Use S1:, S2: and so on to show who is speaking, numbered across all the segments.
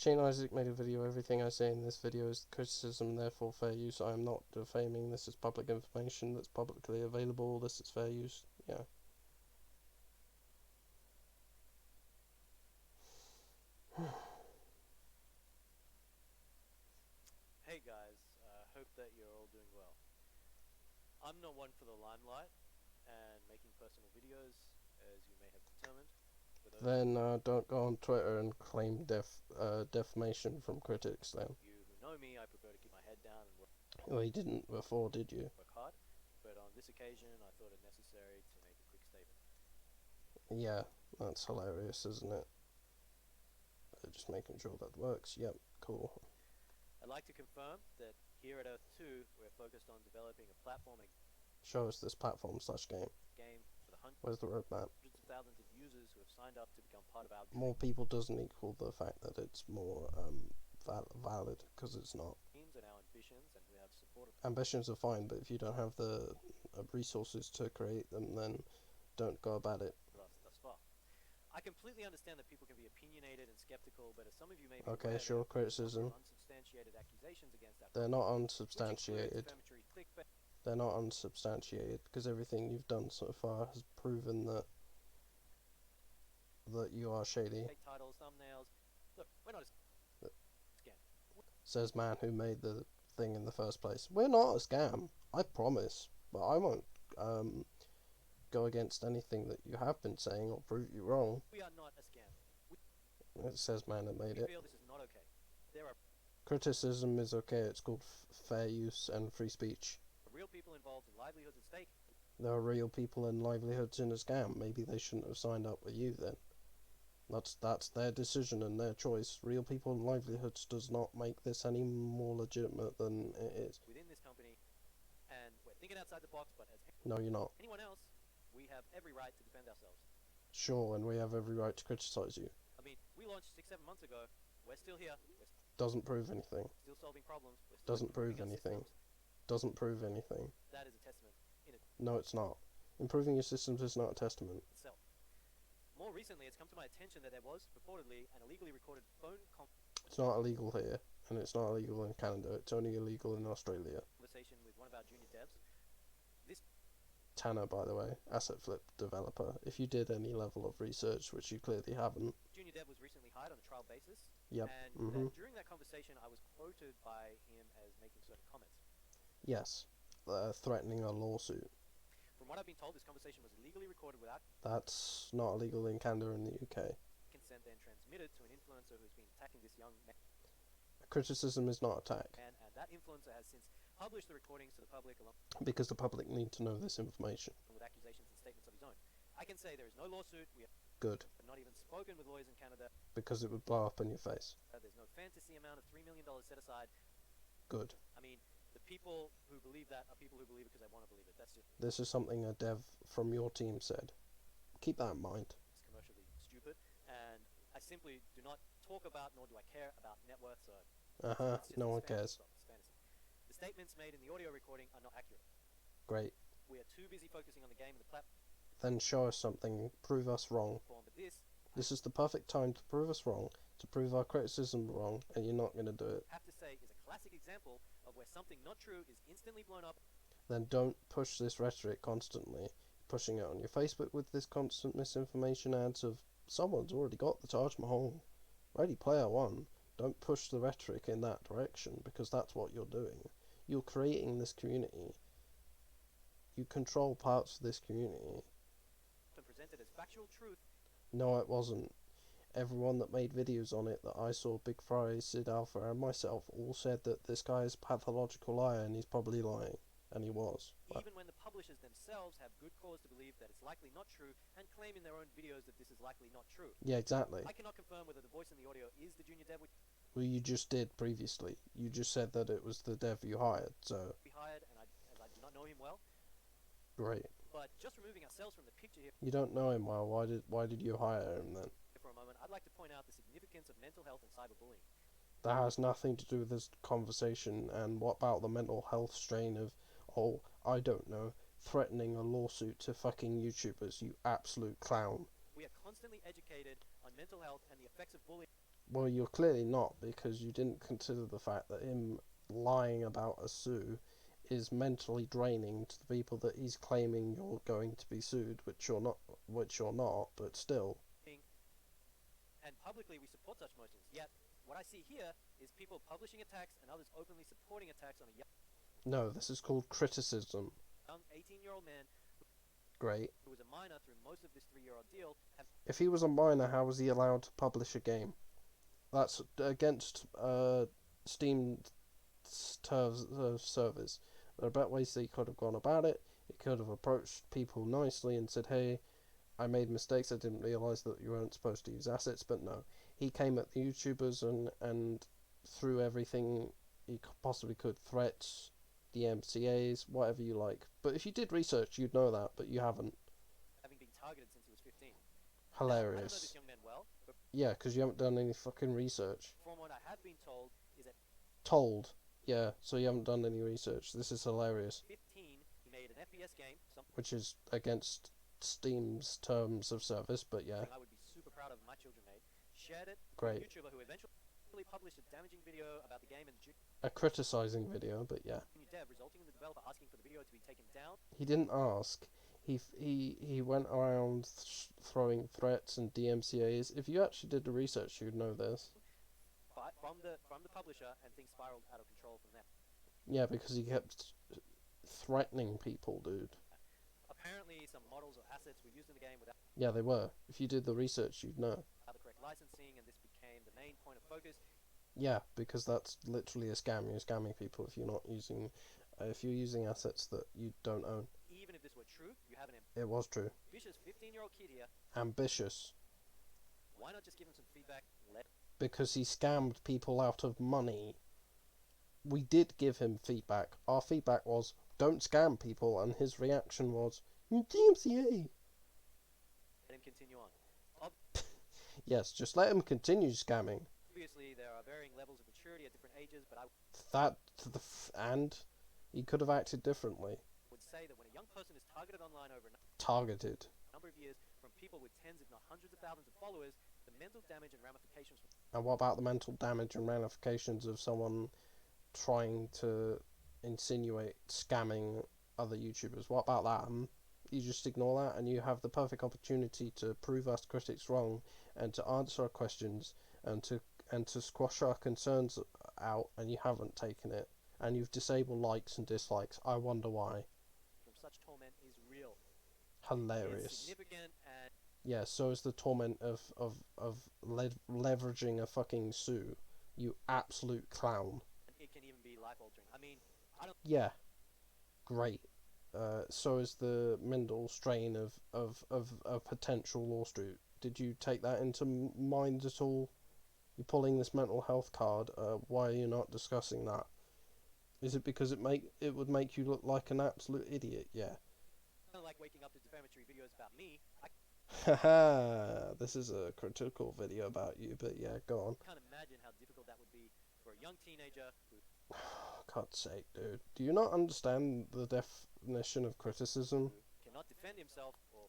S1: Shane Isaac made a video. Everything I say in this video is criticism, therefore fair use. I am not defaming. This is public information that's publicly available. This is fair use. Yeah.
S2: Hey guys, hope that you're all doing well. I'm not one for the limelight and making personal videos, as you may have determined.
S1: Then don't go on Twitter and claim defamation from critics then.
S2: You who know me, I prefer to keep my head down and work
S1: Well, you didn't before, did you?
S2: hard, but on this occasion I thought it necessary to make a quick statement.
S1: Yeah, that's hilarious, isn't it? Just making sure that works. Yep, cool.
S2: I'd like to confirm that here at Earth 2, we're focused on developing a platform
S1: Show us this platform / game.
S2: For the
S1: Where's the roadmap?
S2: hundreds of thousands of users who have signed up to become part of our
S1: More people doesn't equal the fact that it's more valid, because it's not.
S2: dreams and our ambitions, and who have supported
S1: Ambitions are fine, but if you don't have the resources to create them, then don't go about it.
S2: us thus far. I completely understand that people can be opinionated and skeptical, but as some of you may be
S1: Okay,
S2: aware,
S1: sure,
S2: there are
S1: criticism.
S2: unsubstantiated accusations against our
S1: They're not
S2: company, which
S1: unsubstantiated.
S2: includes defamatory clickbait,
S1: They're not unsubstantiated, because everything you've done so far has proven that you are shady.
S2: titles, thumbnails. Look, we're not a scam.
S1: Says man who made the thing in the first place. We're not a scam, I promise, but I won't go against anything that you have been saying or prove you wrong.
S2: We are not a scam.
S1: It says man that made
S2: We
S1: it.
S2: feel this is not okay. There are
S1: Criticism is okay, it's called fair use and free speech.
S2: real people involved and livelihoods at stake.
S1: There are real people and livelihoods in a scam. Maybe they shouldn't have signed up with you then. That's their decision and their choice. Real people and livelihoods does not make this any more legitimate than it is.
S2: Within this company, and we're thinking outside the box, but as
S1: No, you're not.
S2: anyone else, we have every right to defend ourselves.
S1: Sure, and we have every right to criticize you.
S2: I mean, we launched 6-7 months ago. We're still here. We're
S1: Doesn't prove anything.
S2: still solving problems. We're still
S1: Doesn't prove
S2: improving our
S1: anything.
S2: systems.
S1: Doesn't prove anything.
S2: That is a testament in
S1: No, it's not. Improving your systems is not a testament.
S2: itself. More recently, it's come to my attention that there was purportedly an illegally recorded phone
S1: It's not illegal here, and it's not illegal in Canada. It's only illegal in Australia.
S2: conversation with one of our junior devs.
S1: Tanner, by the way, asset flip developer. If you did any level of research, which you clearly haven't.
S2: Junior dev was recently hired on a trial basis.
S1: Yep.
S2: And during that conversation, I was quoted by him as making certain comments.
S1: Yes. Threatening a lawsuit.
S2: From what I've been told, this conversation was illegally recorded without
S1: That's not illegal in Canada and the UK.
S2: consent, then transmitted to an influencer who's been attacking this young man.
S1: Criticism is not attack,
S2: And that influencer has since published the recordings to the public along
S1: because the public need to know this information.
S2: with accusations and statements of his own. I can say there is no lawsuit. We have
S1: Good,
S2: not even spoken with lawyers in Canada.
S1: because it would blow up in your face.
S2: There's no fantasy amount of $3 million set aside.
S1: Good.
S2: I mean, the people who believe that are people who believe it because they want to believe it. That's just
S1: This is something a dev from your team said. Keep that in mind.
S2: commercially stupid. And I simply do not talk about, nor do I care about net worth. So it's just
S1: No one
S2: it's fantasy
S1: cares.
S2: stuff, it's fantasy. The statements made in the audio recording are not accurate.
S1: Great.
S2: We are too busy focusing on the game and the platform.
S1: Then show us something. Prove us wrong.
S2: But
S1: This is the perfect time to prove us wrong, to prove our criticism wrong, and you're not going to do it.
S2: I have to say, is a classic example of where something not true is instantly blown up.
S1: Then don't push this rhetoric constantly. Pushing it on your Facebook with this constant misinformation ads of someone's already got the Taj Mahal. Ready Player One. Don't push the rhetoric in that direction, because that's what you're doing. You're creating this community. You control parts of this community.
S2: And presented as factual truth.
S1: No, it wasn't. Everyone that made videos on it that I saw, Big Fry, Sid Alpha, and myself, all said that this guy is a pathological liar and he's probably lying. And he was.
S2: Even when the publishers themselves have good cause to believe that it's likely not true and claim in their own videos that this is likely not true.
S1: Yeah, exactly.
S2: I cannot confirm whether the voice in the audio is the junior dev
S1: Well, you just did previously. You just said that it was the dev you hired, so...
S2: we hired, and as I do not know him well.
S1: Great.
S2: But just removing ourselves from the picture here
S1: You don't know him well, why did you hire him then?
S2: for a moment, I'd like to point out the significance of mental health and cyberbullying.
S1: That has nothing to do with this conversation, and what about the mental health strain of, oh, I don't know, threatening a lawsuit to fucking YouTubers, you absolute clown.
S2: We are constantly educated on mental health and the effects of bullying.
S1: Well, you're clearly not, because you didn't consider the fact that him lying about a sue is mentally draining to the people that he's claiming you're going to be sued, which you're not, but still.
S2: And publicly we support such motions. Yet, what I see here is people publishing attacks and others openly supporting attacks on a
S1: No, this is called criticism.
S2: young 18-year-old man
S1: Great.
S2: who was a minor through most of this 3-year ordeal.
S1: If he was a minor, how was he allowed to publish a game? That's against Steam's terms of service. There are better ways that he could have gone about it. He could have approached people nicely and said, hey, I made mistakes, I didn't realise that you weren't supposed to use assets, but no. He came at the YouTubers and threw everything he possibly could, threats, DMCAs, whatever you like. But if you did research, you'd know that, but you haven't.
S2: Having been targeted since he was 15.
S1: Hilarious.
S2: Now, I don't know this young man well, but
S1: yeah, because you haven't done any fucking research.
S2: from what I have been told is that
S1: Told. Yeah, so you haven't done any research. This is hilarious.
S2: 15 he made an FPS game, something
S1: Which is against Steam's terms of service, but yeah.
S2: I would be super proud of my children made. Shared it
S1: Great.
S2: to a YouTuber who eventually published a damaging video about the game and
S1: A criticising video, but yeah.
S2: junior dev, resulting in the developer asking for the video to be taken down.
S1: He didn't ask. He went around throwing threats and DMCAs. If you actually did the research, you'd know this.
S2: But from the publisher, and things spiraled out of control from there.
S1: Yeah, because he kept threatening people, dude.
S2: Apparently, some models or assets were used in the game without
S1: Yeah, they were. If you did the research, you'd know.
S2: the correct licensing, and this became the main point of focus.
S1: Yeah, because that's literally a scam. You're scamming people if you're not using, if you're using assets that you don't own.
S2: Even if this were true, you have an
S1: It was true.
S2: ambitious 15-year-old kid here.
S1: Ambitious.
S2: Why not just give him some feedback?
S1: Because he scammed people out of money. We did give him feedback. Our feedback was, don't scam people, and his reaction was, DMCA.
S2: Let him continue on.
S1: Yes, just let him continue scamming.
S2: Obviously, there are varying levels of maturity at different ages, but I
S1: And he could have acted differently.
S2: would say that when a young person is targeted online over a
S1: Targeted.
S2: number of years from people with tens if not hundreds of thousands of followers, the mental damage and ramifications from
S1: And what about the mental damage and ramifications of someone trying to insinuate scamming other YouTubers? What about that? You just ignore that, and you have the perfect opportunity to prove us critics wrong, and to answer our questions, and to squash our concerns out, and you haven't taken it, and you've disabled likes and dislikes. I wonder why.
S2: from such torment is real.
S1: Hilarious.
S2: It's significant, and
S1: Yeah, so is the torment of leveraging a fucking sue. You absolute clown.
S2: it can even be life altering. I mean, I don't
S1: Yeah. Great. So is the mental strain of a potential lawsuit. Did you take that into mind at all? You're pulling this mental health card. Why are you not discussing that? Is it because it would make you look like an absolute idiot? Yeah.
S2: like waking up to defamatory videos about me. I
S1: Haha. This is a critical video about you, but yeah, go on.
S2: can't imagine how difficult that would be for a young teenager who
S1: God's sake, dude. Do you not understand the definition of criticism?
S2: cannot defend himself or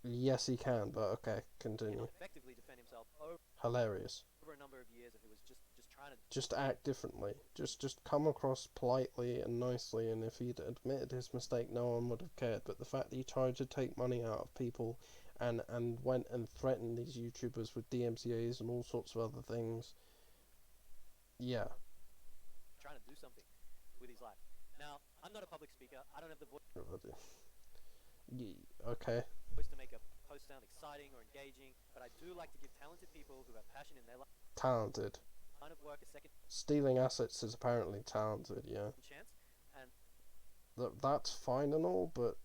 S1: Yes, he can, but okay, continue.
S2: cannot effectively defend himself
S1: Hilarious.
S2: over a number of years, and who was just trying to
S1: Just act differently. Just come across politely and nicely, and if he'd admitted his mistake, no one would have cared. But the fact that he tried to take money out of people and went and threatened these YouTubers with DMCAs and all sorts of other things, yeah.
S2: trying to do something with his life. Now, I'm not a public speaker. I don't have the voice
S1: Okay.
S2: to make a post sound exciting or engaging, but I do like to give talented people who have passion in their
S1: Talented.
S2: line of work a second
S1: Stealing assets is apparently talented, yeah.
S2: chance. And
S1: That's fine and all, but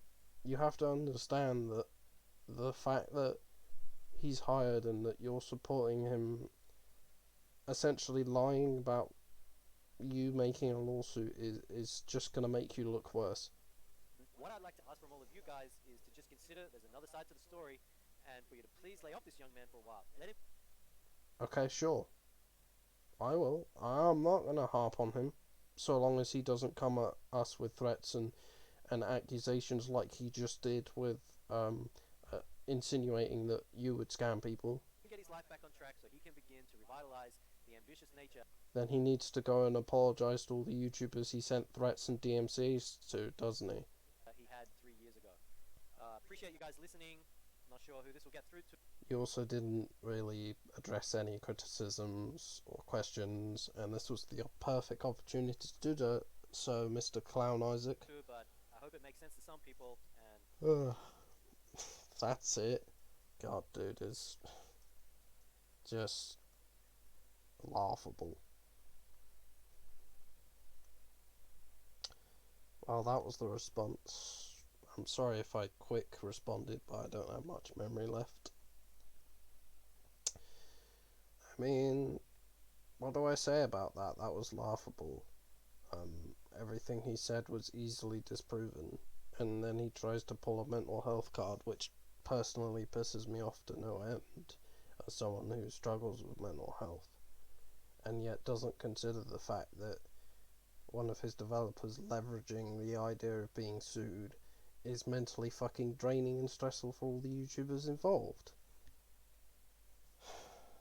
S1: you have to understand that the fact that he's hired and that you're supporting him essentially lying about you making a lawsuit is just going to make you look worse.
S2: what I'd like to ask from all of you guys is to just consider there's another side to the story, and for you to please lay off this young man for a while. Let him
S1: Okay, sure. I will. I'm not going to harp on him so long as he doesn't come at us with threats and accusations like he just did with insinuating that you would scam people.
S2: get his life life back on track so he can begin to revitalize the ambitious nature
S1: Then he needs to go and apologise to all the YouTubers he sent threats and DMCs to, doesn't he?
S2: he had 3 years ago. Appreciate you guys listening. Not sure who this will get through to.
S1: You also didn't really address any criticisms or questions, and this was the perfect opportunity to do that. So, Mr. Clown Isaac.
S2: But I hope it makes sense to some people. And
S1: that's it. God, dude, is just laughable. Well, that was the response. I'm sorry if I quick responded, but I don't have much memory left. I mean, what do I say about that? That was laughable. Everything he said was easily disproven, and then he tries to pull a mental health card, which personally pisses me off to no end, as someone who struggles with mental health, and yet doesn't consider the fact that one of his developers leveraging the idea of being sued is mentally fucking draining and stressful for all the YouTubers involved.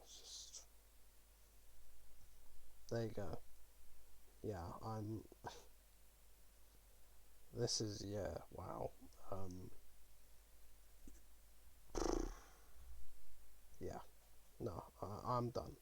S1: Just... there you go. Yeah, this is, yeah, wow. Yeah, no, I'm done.